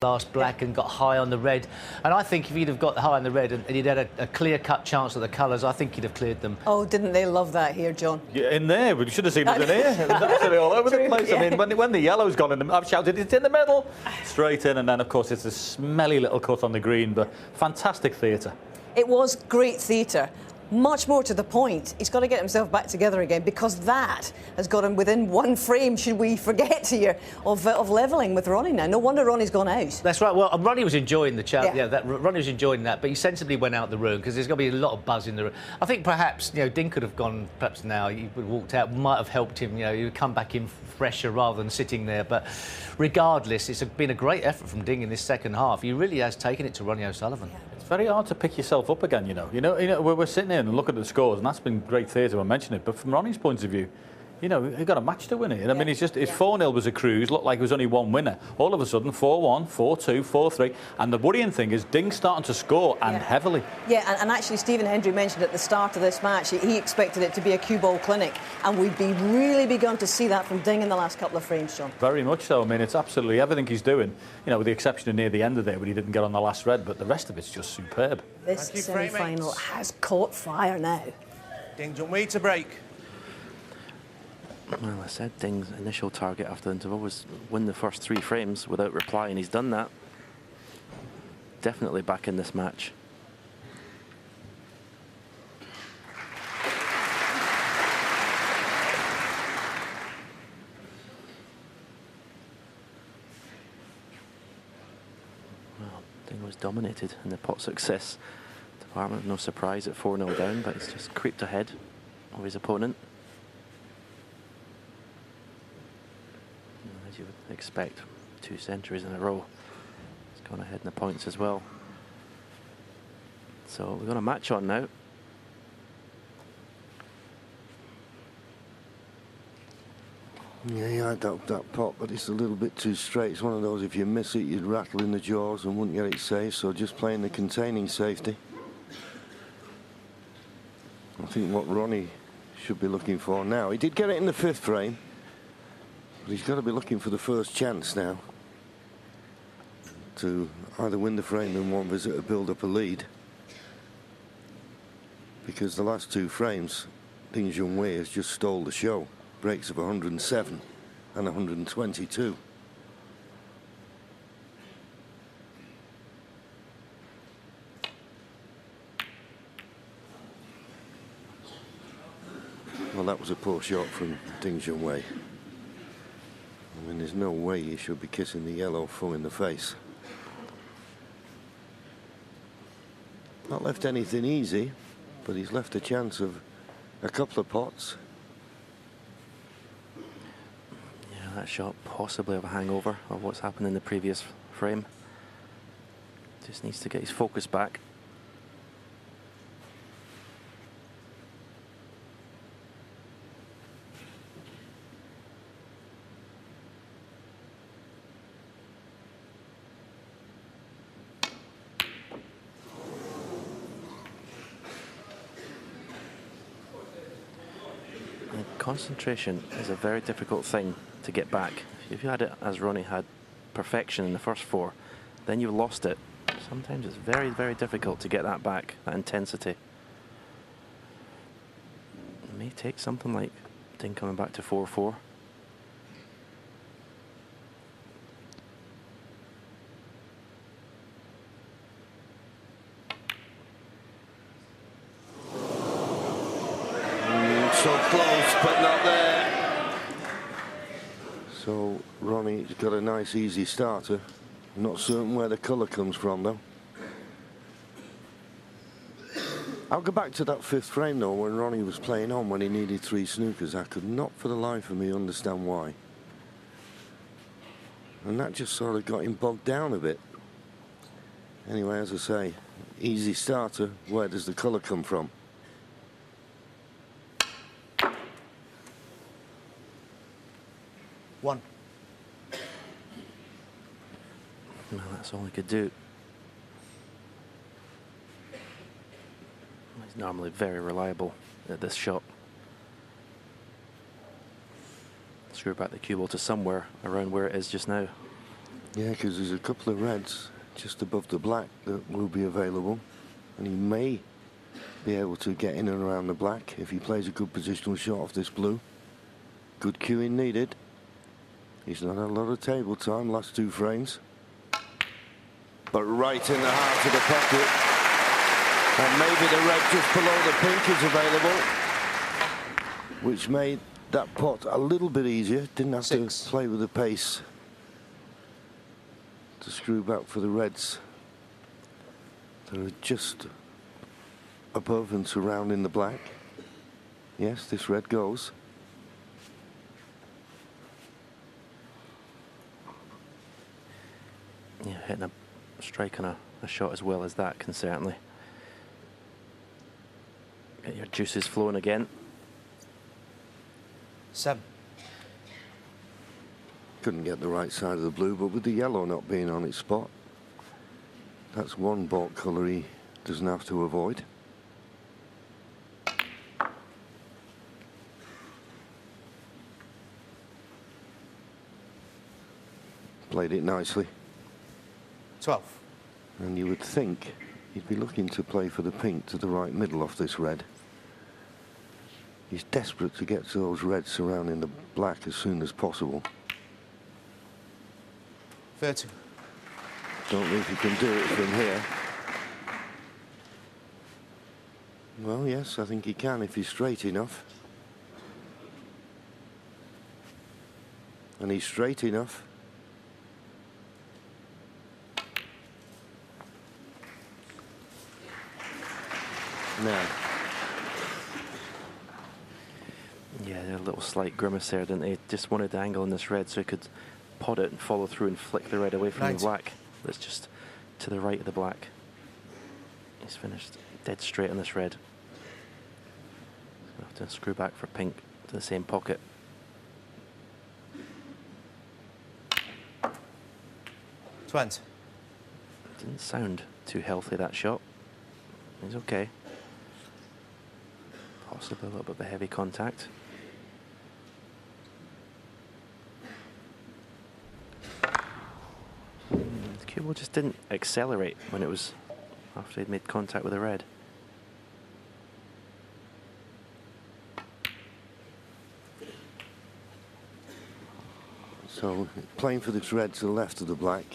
last black and got high on the red, and I think if he'd have got high on the red and he'd had a clear-cut chance of the colours, I think he'd have cleared them. Oh, didn't they love that here, John? Yeah, in there, we should have seen it in here. It was absolutely all over the place. Yeah. I mean, when the yellow's gone in, I've shouted, it's in the middle, straight in, and then of course it's a smelly little cut on the green, but fantastic theatre. It was great theatre. Much more to the point, he's got to get himself back together again, because that has got him within one frame, should we forget here, of levelling with Ronnie now. No wonder Ronnie's gone out. That's right. Well, Ronnie was enjoying the chat. Yeah, Ronnie was enjoying that, but he sensibly went out the room because there's going to be a lot of buzz in the room. I think perhaps, you know, Ding could have gone, perhaps now, he would have walked out, might have helped him, you know, he would come back in fresher rather than sitting there. But regardless, it's been a great effort from Ding in this second half. He really has taken it to Ronnie O'Sullivan. Yeah. It's very hard to pick yourself up again, you know. We're sitting here and looking at the scores, and that's been great theatre, I mentioned it. But from Ronnie's point of view, you know, he got a match to win it. I mean, his 4-0 was a cruise, looked like it was only one winner. All of a sudden, 4-1, 4-2, 4-3. And the worrying thing is Ding's starting to score, and heavily. Yeah, and actually Stephen Hendry mentioned at the start of this match, he expected it to be a cue ball clinic. And we've really begun to see that from Ding in the last couple of frames, John. Very much so. I mean, it's absolutely everything he's doing, you know, with the exception of near the end of there when he didn't get on the last red, but the rest of it's just superb. This semi-final has caught fire now. Ding's on way to break. Well, I said Ding's initial target after the interval was win the first 3 frames without reply, and he's done that. Definitely back in this match. Well, Ding was dominated in the pot success department. No surprise at 4-0 down, but he's just creeped ahead of his opponent. As you would expect, 2 centuries in a row. He's gone ahead in the points as well. So we've got a match on now. Yeah, he had that pot, but it's a little bit too straight. It's one of those, if you miss it, you'd rattle in the jaws and wouldn't get it safe, so just playing the containing safety. I think what Ronnie should be looking for now. He did get it in the 5th frame. But he's got to be looking for the first chance now to either win the frame in one visit or build up a lead. Because the last 2 frames, Ding Junhui has just stole the show. Breaks of 107 and 122. Well, that was a poor shot from Ding Junhui. I mean, there's no way you should be kissing the yellow full in the face. Not left anything easy, but he's left a chance of a couple of pots. Yeah, that shot possibly have a hangover of what's happened in the previous frame. Just needs to get his focus back. Concentration is a very difficult thing to get back. If you had it as Ronnie had, perfection in the first 4, then you've lost it. Sometimes it's very, very difficult to get that back, that intensity. It may take something like Ding coming back to 4-4. So close, but not there. So Ronnie's got a nice easy starter. Not certain where the colour comes from though. I'll go back to that 5th frame though, when Ronnie was playing on when he needed 3 snookers. I could not for the life of me understand why. And that just sort of got him bogged down a bit. Anyway, as I say, easy starter. Where does the colour come from? One. Well, that's all he could do. He's normally very reliable at this shot. Screw back the cue ball to somewhere around where it is just now. Yeah, because there's a couple of reds just above the black that will be available, and he may be able to get in and around the black if he plays a good positional shot off this blue. Good cueing needed. He's not had a lot of table time last 2 frames, but right in the heart of the pocket, and maybe the red just below the pink is available, which made that pot a little bit easier. Didn't have to play with the pace to screw back for the reds. They're just above and surrounding the black. Yes, this red goes. Yeah, hitting a strike on a shot as well as that can certainly get your juices flowing again. 7. Couldn't get the right side of the blue, but with the yellow not being on its spot, that's one baulk colour he doesn't have to avoid. Played it nicely. 12. And you would think he'd be looking to play for the pink to the right middle off this red. He's desperate to get to those reds surrounding the black as soon as possible. 30. Don't know if he can do it from here. Well, yes, I think he can if he's straight enough. And he's straight enough. Now. Yeah, a little slight grimace there, didn't they? Just wanted the angle on this red so he could pot it and follow through and flick the red away from the black. That's just to the right of the black. He's finished dead straight on this red. Have to screw back for pink to the same pocket. Didn't sound too healthy, that shot. He's okay. Possibly a little bit of a heavy contact. The cue ball just didn't accelerate when it was after he'd made contact with the red. So playing for this red to the left of the black.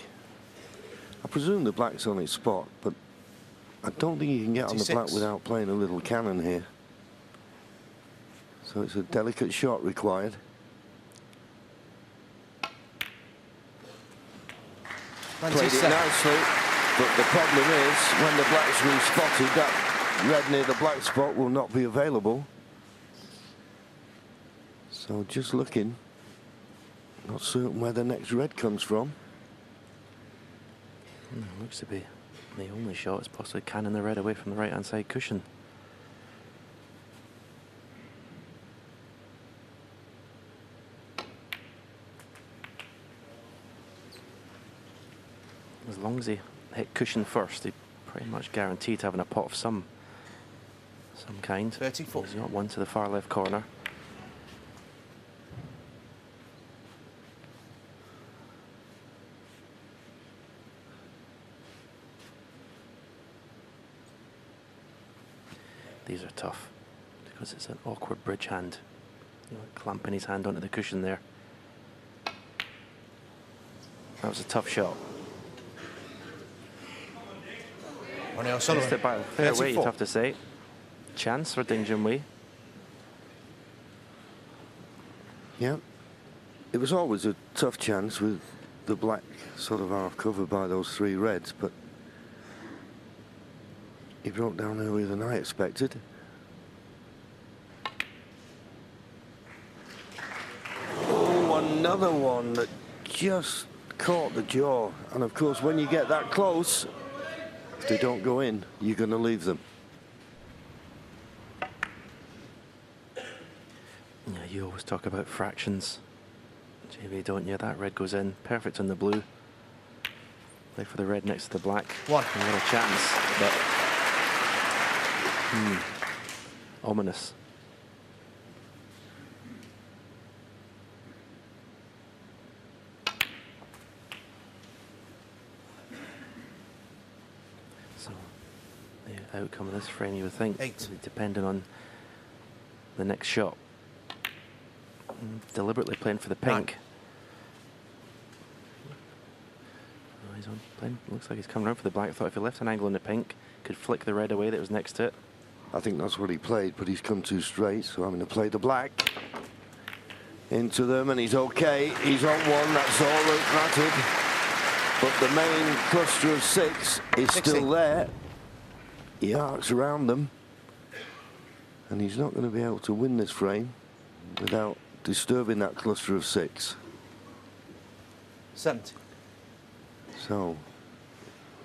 I presume the black's on its spot, but I don't think you can get on the black without playing a little cannon here. So it's a delicate shot required. Played it nicely, but the problem is when the black's respotted, that red near the black spot will not be available. So just looking, not certain where the next red comes from. Looks to be the only shot is possibly cannon the red away from the right hand side cushion. As long as he hit cushion first, he pretty much guaranteed having a pot of some kind. 34. He's got one to the far left corner. These are tough because it's an awkward bridge hand. You know, clamping his hand onto the cushion there. That was a tough shot. Missed it by a fair way, you'd have to say. Chance for Ding Junhui. Yeah, it was always a tough chance with the black sort of half covered by those 3 reds, but he broke down earlier than I expected. Oh, another one that just caught the jaw. And of course, when you get that close, if they don't go in, you're going to leave them. Yeah, you always talk about fractions, JB, don't you? That red goes in, perfect on the blue. Play for the red next to the black. One. Not a chance, but ominous. So the outcome of this frame, you would think, 8. depending on the next shot. Deliberately playing for the pink. Oh, he's on playing. Looks like he's coming around for the black. I thought if he left an angle in the pink, could flick the red away that was next to it. I think that's what he played, but he's come too straight, so I'm going to play the black into them, and he's okay. He's on one, that's all that mattered. But the main cluster of 6 is 60. still there. He arcs around them, and he's not going to be able to win this frame without disturbing that cluster of 6. 70. So,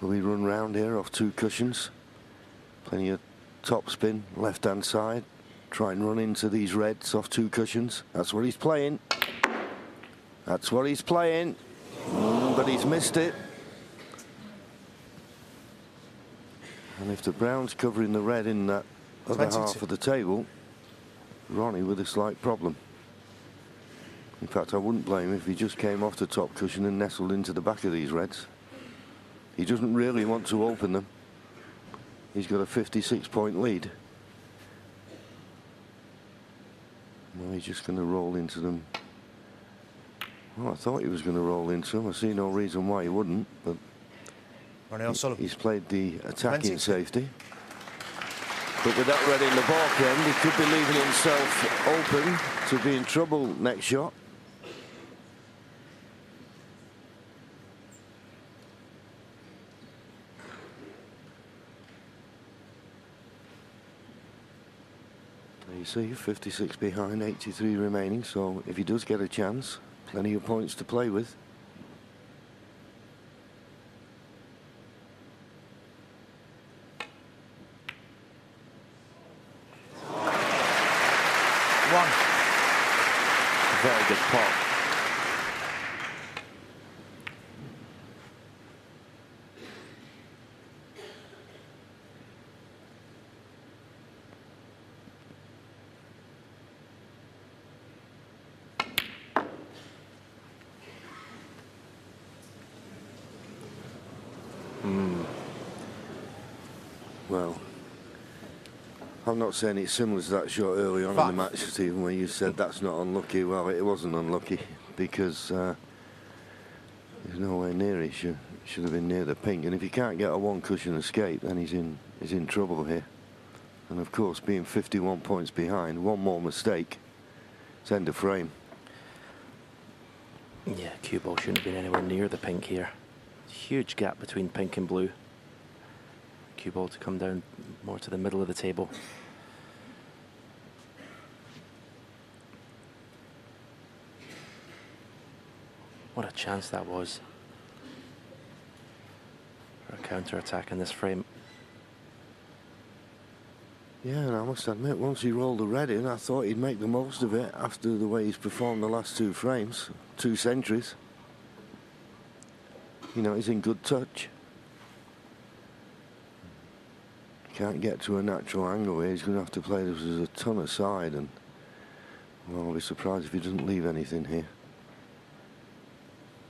will we run round here off 2 cushions? Plenty of top spin, left-hand side. Try and run into these reds off 2 cushions. That's what he's playing. That's what he's playing. But he's missed it. And if the brown's covering the red in that other 22. half of the table, Ronnie with a slight problem. In fact, I wouldn't blame him if he just came off the top cushion and nestled into the back of these reds. He doesn't really want to open them. He's got a 56-point lead. No, he's just going to roll into them. Well, I thought he was going to roll into them. I see no reason why he wouldn't, but Ronnie O'Sullivan. he's played the attacking 20. safety. But with that red in the baulk end, he could be leaving himself open to be in trouble next shot. You see, 56 behind, 83 remaining, so if he does get a chance, plenty of points to play with. One. Very good pot. Well, I'm not saying it's similar to that shot early on in the match, Stephen, where you said that's not unlucky. Well, it wasn't unlucky because he's nowhere near it. Should have been near the pink. And if he can't get a 1 cushion escape, then he's in trouble here. And of course, being 51 points behind, one more mistake, it's end of frame. Yeah, cue ball shouldn't have been anywhere near the pink here. Huge gap between pink and blue. Cue ball to come down more to the middle of the table. What a chance that was for a counter-attack in this frame. Yeah, and I must admit, once he rolled the red in, I thought he'd make the most of it after the way he's performed the last 2 frames, 2 centuries. You know, he's in good touch. Can't get to a natural angle here. He's going to have to play this as a ton aside, and well, I'll be surprised if he doesn't leave anything here.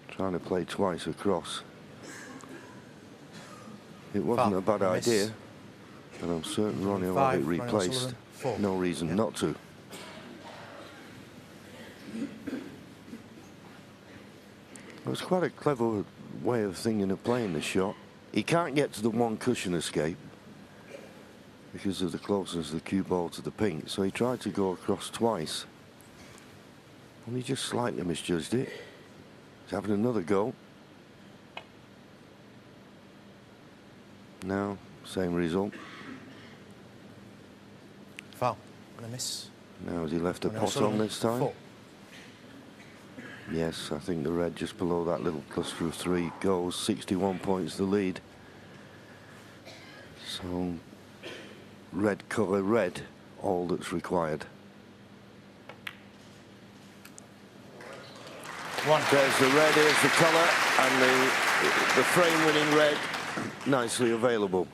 Trying to play twice across. It wasn't a bad idea, and I'm certain Ronnie will have it replaced. No reason not to. It was quite a clever way of thinking of playing the shot. He can't get to the 1 cushion escape because of the closeness of the cue ball to the pink, so he tried to go across twice. And he just slightly misjudged it. He's having another go. Now, same result. Foul. And a miss. Now has he left a Ronnie pot O'Sullivan, on this time? 4. Yes, I think the red just below that little cluster of 3 goes. 61 points the lead. So, red cover red, all that's required. 1. There's the red, here's the colour, and the frame-winning red nicely available.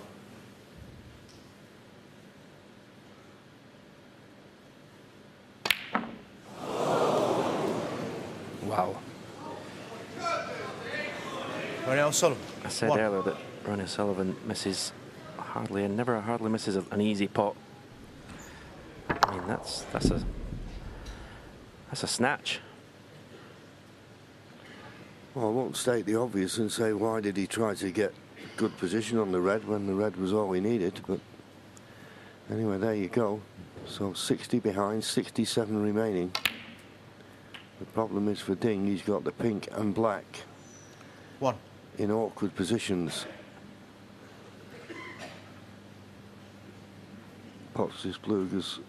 Wow. Ronnie O'Sullivan. I said earlier that Ronnie O'Sullivan misses hardly, and never hardly misses an easy pot. I mean, that's a snatch. Well, I won't state the obvious and say why did he try to get good position on the red when the red was all he needed, but anyway, there you go. So 60 behind, 67 remaining. The problem is for Ding, he's got the pink and black 1. in awkward positions. Pots this blue goes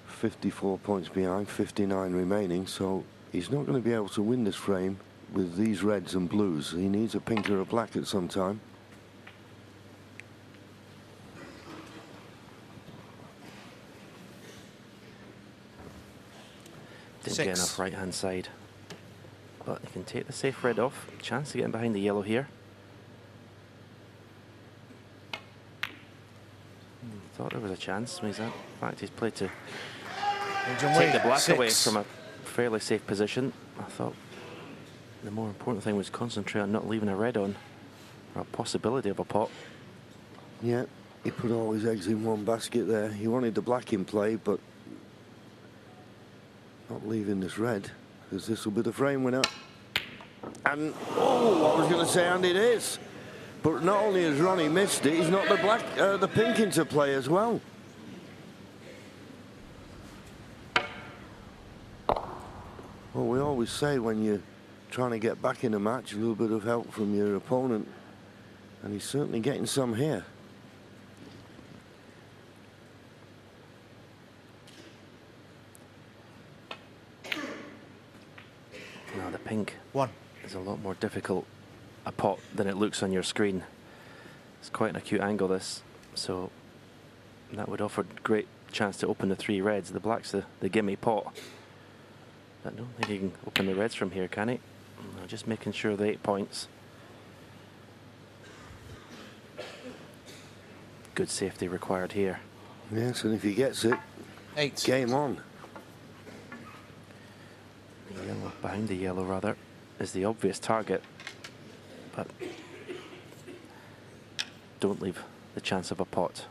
54 points behind, 59 remaining, so he's not going to be able to win this frame with these reds and blues. He needs a pink or a black at some time. Didn't 6. get enough right-hand side. But he can take the safe red off. Chance to get in behind the yellow here. Thought there was a chance. In fact, he's played to take the black away from a fairly safe position. I thought the more important thing was concentrate on not leaving a red on, or a possibility of a pot. Yeah, he put all his eggs in one basket there. He wanted the black in play, but not leaving this red, because this will be the frame winner. And, oh, I was going to say, and it is. But not only has Ronnie missed it, he's not the pink into play as well. Well, we always say when you're trying to get back in a match, a little bit of help from your opponent. And he's certainly getting some here. Now the pink 1. is a lot more difficult a pot than it looks on your screen. It's quite an acute angle, this, so that would offer great chance to open the 3 reds. The black's the gimme pot. I don't think he can open the reds from here, can he? No, just making sure the 8 points. Good safety required here. Yes, and if he gets it, 8. game on. The yellow, behind the yellow rather, is the obvious target, but don't leave the chance of a pot.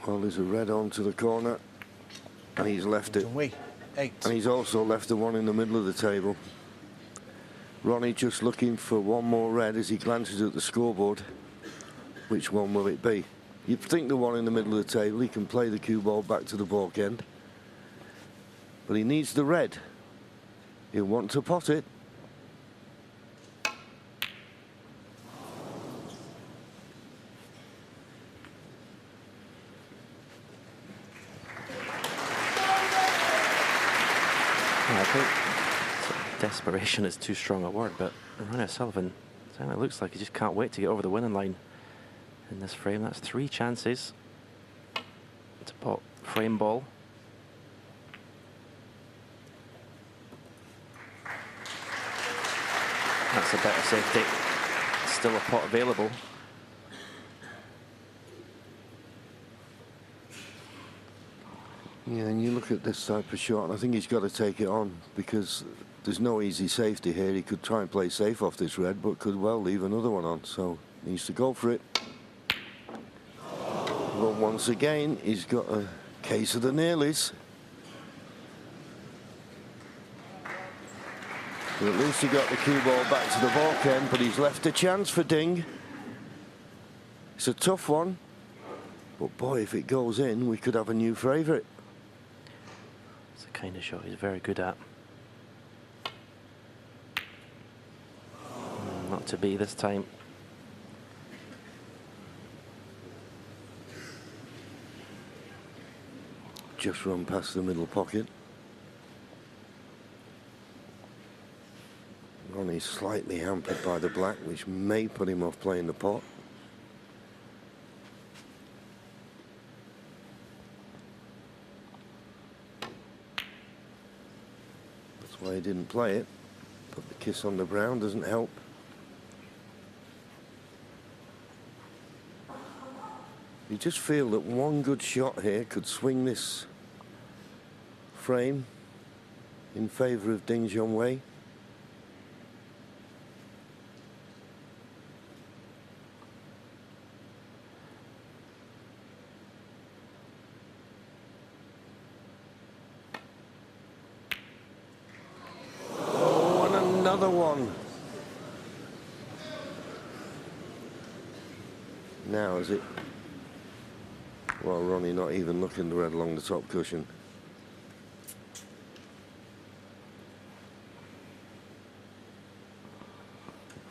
Well, there's a red on to the corner, and he's left it. And we 8. And he's also left the one in the middle of the table. Ronnie just looking for one more red as he glances at the scoreboard. Which one will it be? You'd think the one in the middle of the table. He can play the cue ball back to the baulk end. But he needs the red. He'll want to pot it. I think desperation is too strong a word, but Ronnie O'Sullivan, it looks like he just can't wait to get over the winning line in this frame. That's 3 chances to pot frame ball. That's a better safety. Still a pot available. Yeah, and you look at this type of shot, and I think he's got to take it on because there's no easy safety here. He could try and play safe off this red, but could well leave another one on. So he needs to go for it. But once again, he's got a case of the nearlies. But at least he got the cue ball back to the baulk end, but he's left a chance for Ding. It's a tough one, but boy, if it goes in, we could have a new favourite. It's the kind of shot he's very good at. Not to be this time. Just run past the middle pocket. Ronnie's slightly hampered by the black, which may put him off playing the pot. That's why he didn't play it. But the kiss on the brown doesn't help. You just feel that one good shot here could swing this frame in favour of Ding Junhui. Oh, and another one. Now is it? Well, Ronnie not even looking the red along the top cushion.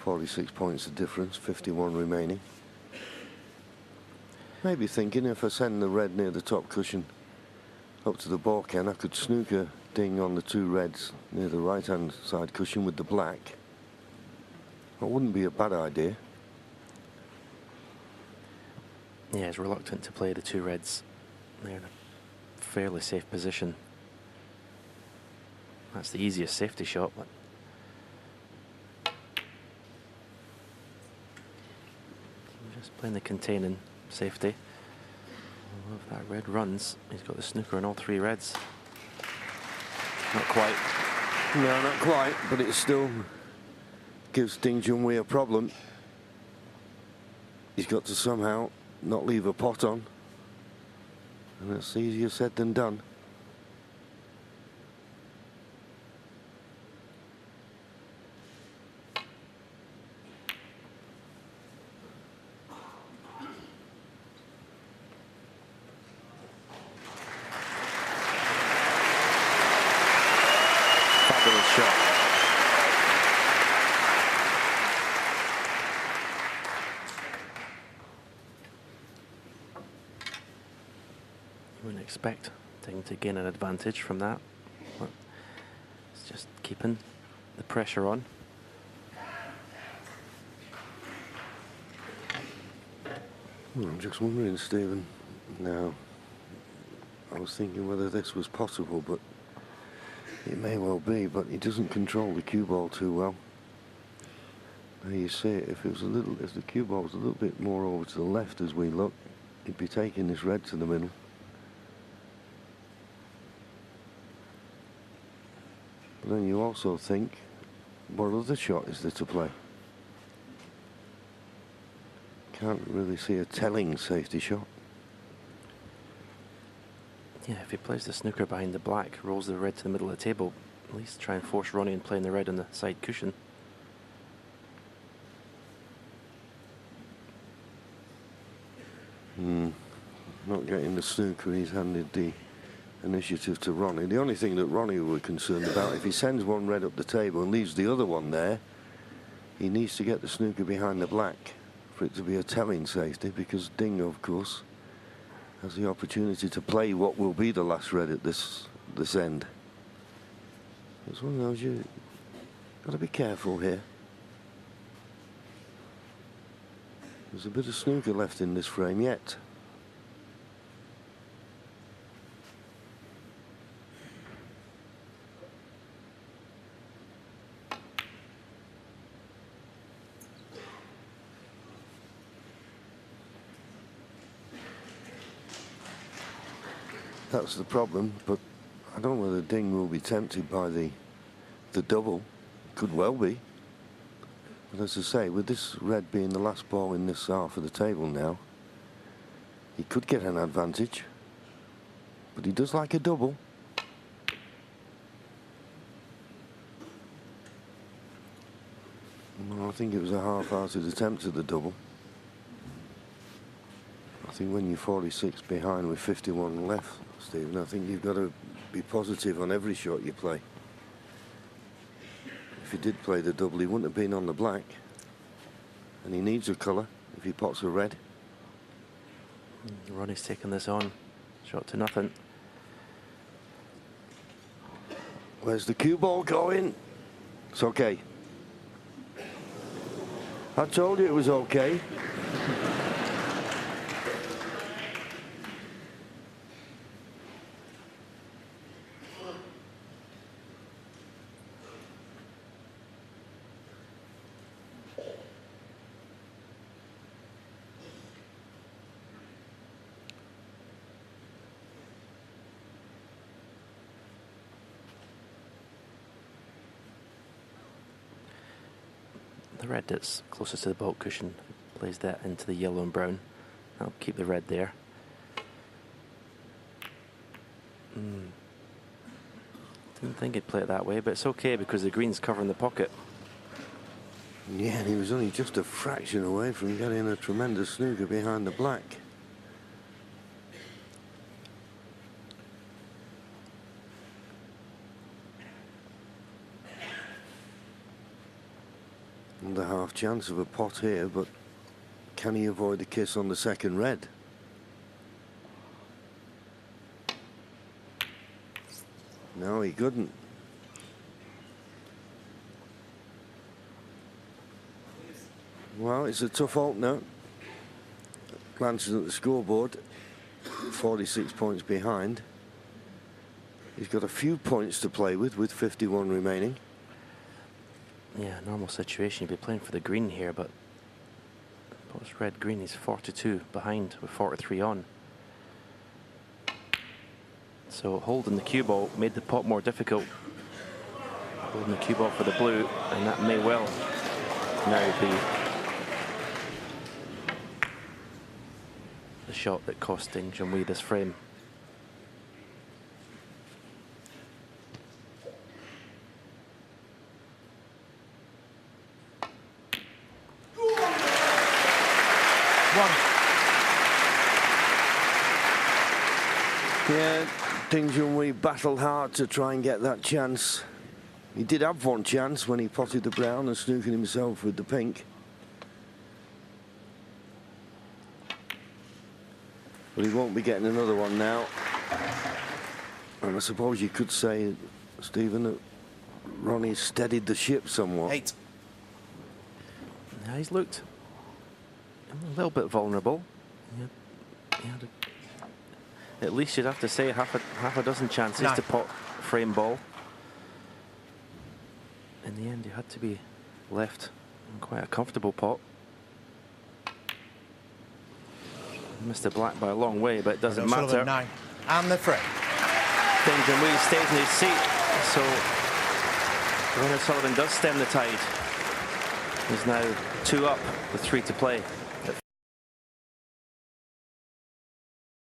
.46 points of difference, 51 remaining. Maybe thinking if I send the red near the top cushion up to the baulk end, I could snooker Ding on the two reds near the right-hand side cushion with the black. That wouldn't be a bad idea. Yeah, he's reluctant to play the two reds. They're in a fairly safe position. That's the easiest safety shot, but just playing the containing safety. Well, if that red runs, he's got the snooker on all three reds. Not quite. No, not quite, but it still gives Ding Junhui a problem. He's got to somehow not leave a pot on, and that's easier said than done. Fabulous shot. You wouldn't expect Ding to gain an advantage from that, but it's just keeping the pressure on. Well, I'm just wondering, Stephen, now, I was thinking whether this was possible, but it may well be, but he doesn't control the cue ball too well. There you see it, if the cue ball was a little bit more over to the left as we look, he'd be taking this red to the middle. But then you also think, what other shot is there to play? Can't really see a telling safety shot. Yeah, if he plays the snooker behind the black, rolls the red to the middle of the table, at least try and force Ronnie in playing the red on the side cushion. Not getting the snooker, he's handed the initiative to Ronnie. The only thing that Ronnie were concerned about, if he sends one red up the table and leaves the other one there, he needs to get the snooker behind the black for it to be a telling safety, because Ding, of course, has the opportunity to play what will be the last red at this end. It's one of those, you've got to be careful here. There's a bit of snooker left in this frame yet. That's the problem, but I don't know whether Ding will be tempted by the double. Could well be. But as I say, with this red being the last ball in this half of the table now, he could get an advantage. But he does like a double. Well, I think it was a half-hearted attempt at the double. I think when you're 46 behind with 51 left, Stephen, I think you've got to be positive on every shot you play. If he did play the double, he wouldn't have been on the black. And he needs a colour if he pots a red. Ronnie's taking this on. Shot to nothing. Where's the cue ball going? It's okay. I told you it was okay. the red that's closest to the baulk cushion plays that into the yellow and brown. That'll keep the red there. Didn't think he'd play it that way, but it's okay because the green's covering the pocket. Yeah, and he was only just a fraction away from getting a tremendous snooker behind the black. And a half chance of a pot here, but can he avoid the kiss on the second red? No, he couldn't. Well, it's a tough alternate. Glancing at the scoreboard, 46 points behind. He's got a few points to play with 51 remaining. Yeah, normal situation, you'd be playing for the green here, but post red green, he's 42 behind with 43 on. So holding the cue ball made the pot more difficult. Holding the cue ball for the blue, and that may well now be the shot that cost Ding Junhui this frame. Yeah, Ding Junhui battled hard to try and get that chance. He did have one chance when he potted the brown and snookered himself with the pink. But he won't be getting another one now. And I suppose you could say, Stephen, that Ronnie steadied the ship somewhat. 8. Now he's looked a little bit vulnerable. At least you'd have to say half a dozen chances 9. to pot frame ball. In the end, you had to be left in quite a comfortable pot. Missed the black by a long way, but it doesn't matter. 9. And the frame. Ding Junhui stays in his seat, so Ronald Sullivan does stem the tide. He's now 2 up with 3 to play.